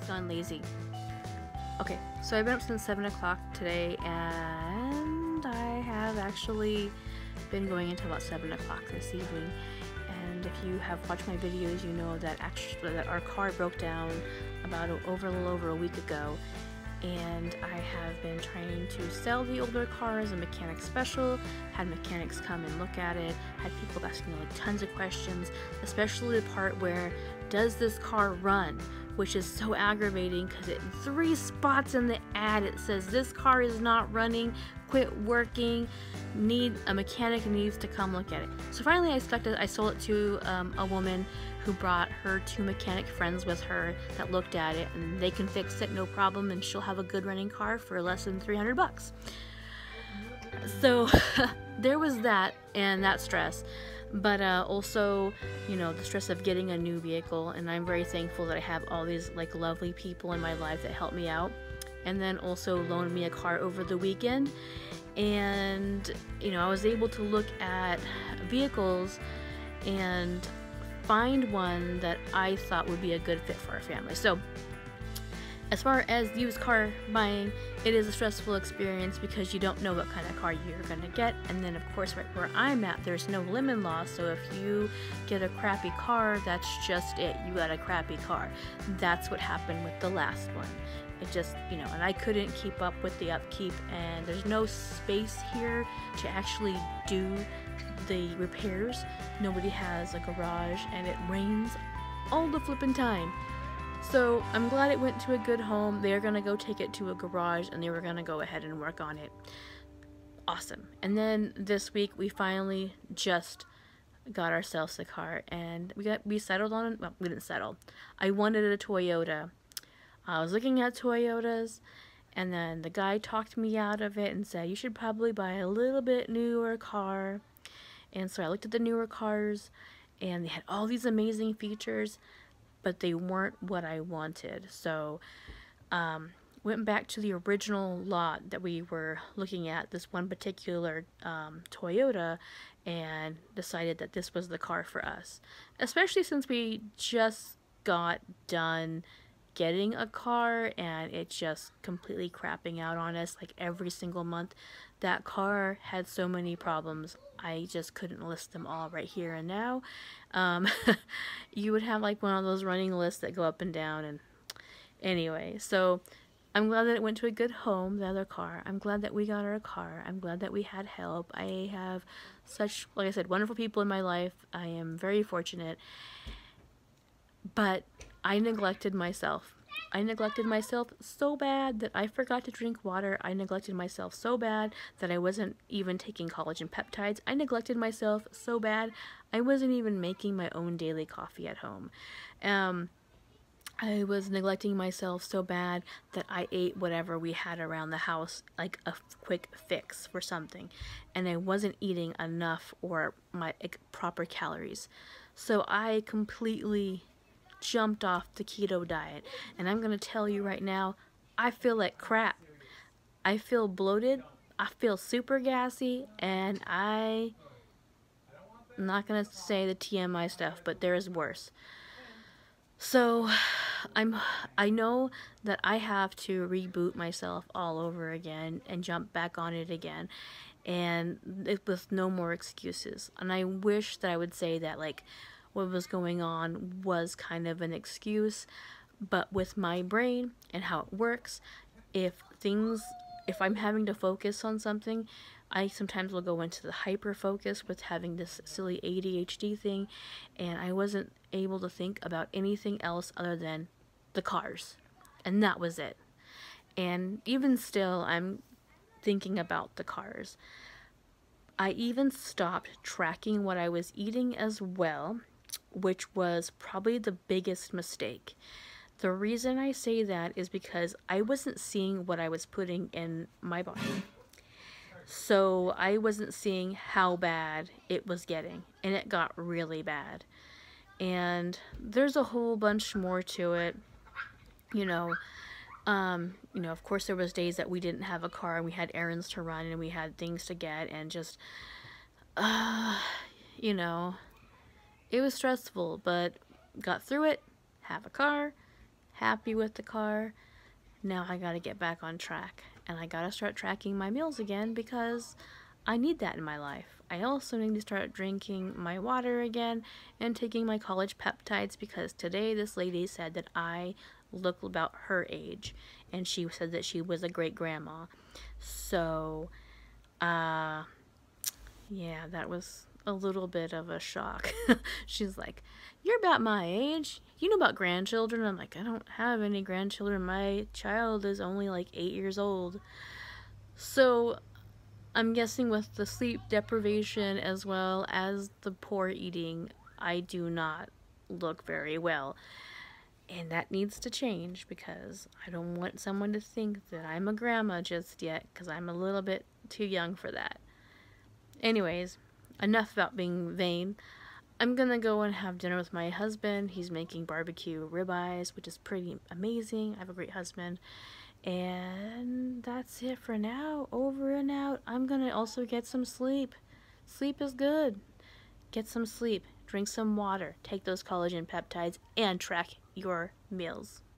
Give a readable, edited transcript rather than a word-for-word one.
gone lazy. Okay, so I've been up since 7 o'clock today, and I have actually been going until about 7 o'clock this evening. And if you have watched my videos, you know that that our car broke down about a little over a week ago, and I have been trying to sell the older car as a mechanic special, had mechanics come and look at it, had people asking me like tons of questions, especially the part where, does this car run? Which is so aggravating because in 3 spots in the ad it says this car is not running, quit working, a mechanic needs to come look at it. So finally I sold it to a woman who brought her 2 mechanic friends with her that looked at it, and they can fix it no problem, and she'll have a good running car for less than $300. So there was that and that stress. But also, you know, the stress of getting a new vehicle, and I'm very thankful that I have all these like lovely people in my life that help me out, and then also loaned me a car over the weekend. And you know, I was able to look at vehicles and find one that I thought would be a good fit for our family. So as far as used car buying, it is a stressful experience because you don't know what kind of car you're going to get. And then of course right where I'm at, there's no limit law, so if you get a crappy car, that's just it. You got a crappy car. That's what happened with the last one. It just, you know, and I couldn't keep up with the upkeep, and there's no space here to actually do the repairs. Nobody has a garage, and it rains all the flippin' time. So I'm glad it went to a good home. They're gonna go take it to a garage, and they were gonna go ahead and work on it. Awesome. And then this week we finally just got ourselves a car, and we settled on it. Well, we didn't settle. I wanted a Toyota. I was looking at Toyotas, and then the guy talked me out of it and said you should probably buy a little bit newer car. And so I looked at the newer cars, and they had all these amazing features, but they weren't what I wanted. So went back to the original lot that we were looking at, this one particular Toyota, and decided that this was the car for us. Especially since we just got done getting a car and it's just completely crapping out on us like every single month. That car had so many problems, I just couldn't list them all right here and now. You would have like one of those running lists that go up and down, and anyway, so I'm glad that it went to a good home, the other car. I'm glad that we got our car. I'm glad that we had help. I have such, like I said, wonderful people in my life. I am very fortunate. But I neglected myself. I neglected myself so bad that I forgot to drink water. I neglected myself so bad that I wasn't even taking collagen peptides. I neglected myself so bad I wasn't even making my own daily coffee at home. I was neglecting myself so bad that I ate whatever we had around the house, like a quick fix for something, and I wasn't eating enough or my proper calories. So I completely jumped off the keto diet, and I'm gonna tell you right now, I feel like crap. I feel bloated, I feel super gassy, and I'm not gonna say the TMI stuff, but there is worse. So I know that I have to reboot myself all over again and jump back on it again, and with no more excuses. And I wish that I would say that like what was going on was kind of an excuse, but with my brain and how it works, if I'm having to focus on something, I sometimes will go into the hyper focus with having this silly ADHD thing, and I wasn't able to think about anything else other than the cars, and that was it. And even still, I'm thinking about the cars. I even stopped tracking what I was eating as well, which was probably the biggest mistake. The reason I say that is because I wasn't seeing what I was putting in my body. So I wasn't seeing how bad it was getting, and it got really bad. And there's a whole bunch more to it. You know, of course there was days that we didn't have a car and we had errands to run and we had things to get, and just, it was stressful, but got through it, have a car, happy with the car. Now I gotta get back on track, and I gotta start tracking my meals again because I need that in my life. I also need to start drinking my water again and taking my college peptides because today this lady said that I look about her age, and she said that she was a great grandma. So, yeah, that was a little bit of a shock. She's like, "You're about my age. You know about grandchildren?" I'm like, "I don't have any grandchildren. My child is only like 8 years old." So, I'm guessing with the sleep deprivation as well as the poor eating, I do not look very well. And that needs to change because I don't want someone to think that I'm a grandma just yet because I'm a little bit too young for that. Anyways, enough about being vain. I'm gonna go and have dinner with my husband. He's making barbecue ribeyes, which is pretty amazing. I have a great husband. And that's it for now. Over and out. I'm gonna also get some sleep. Sleep is good. Get some sleep. Drink some water. Take those collagen peptides and track your meals.